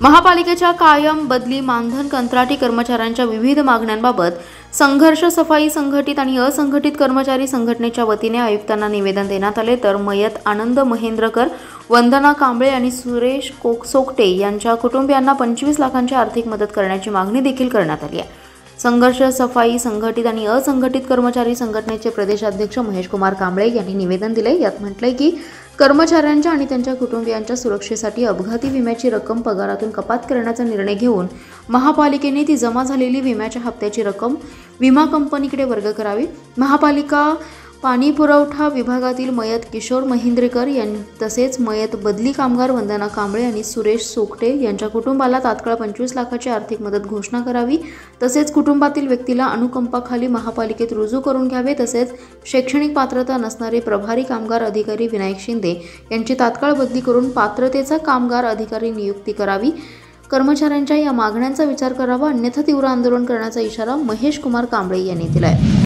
महापालिकेच्या कायम बदली मानधन कंत्राटी कर्मचाऱ्यांच्या विविध मागण्यांबाबत संघर्ष सफाई संघटित आणि असंघटित कर्मचारी संघटनेच्या वतीने आयुक्तांना निवेदन देण्यात आले। तर मयत आनंद महेंद्रकर, वंदना कांबळे आणि सुरेश सोकटे यांच्या कुटुंबियांना 25 लाखांची आर्थिक मदत करण्याची मागणी देखील करण्यात आली आहे। संघर्ष सफाई संघटित आणि असंघटित कर्मचारी संघटनेचे प्रदेशाध्यक्ष महेश कुमार कांबळे यांनी निवेदन दिले। यात म्हटलंय की कर्मचाऱ्यांच्या आणि त्यांच्या कुटुंबियांच्या सुरक्षेसाठी अपघाती विम्याची रक्कम पगारातून कपात करण्याचा निर्णय घेऊन महापालिकेने ती जमा झालेली विम्याच्या हप्त्याची रक्कम विमा कंपनीकडे वर्ग करावी। महापालिका पाणी पुरवठा विभागातील मयत किशोर महेंद्रकर तसेच मयत बदली कामगार वंदना कांबळे आणि सुरेश सोकटे यांच्या कुटुंबाला तात्काळ 25 लाखाची आर्थिक मदत घोषणा करावी। तसेच कुटुंबातील व्यक्तीला अनुकंपाखाली महापालिकेत रुजू करून घ्यावे। तसेच शैक्षणिक पात्रता नसणारे प्रभारी कामगार अधिकारी विनायक शिंदे यांची तात्काळ बदली करून पात्रतेचा कामगार अधिकारी नियुक्ती करावी। कर्मचाऱ्यांच्या या मागण्यांचा विचार करावा, अन्यथा तीव्र आंदोलन करण्याचा इशारा महेश कुमार कांबळे यांनी दिलाय।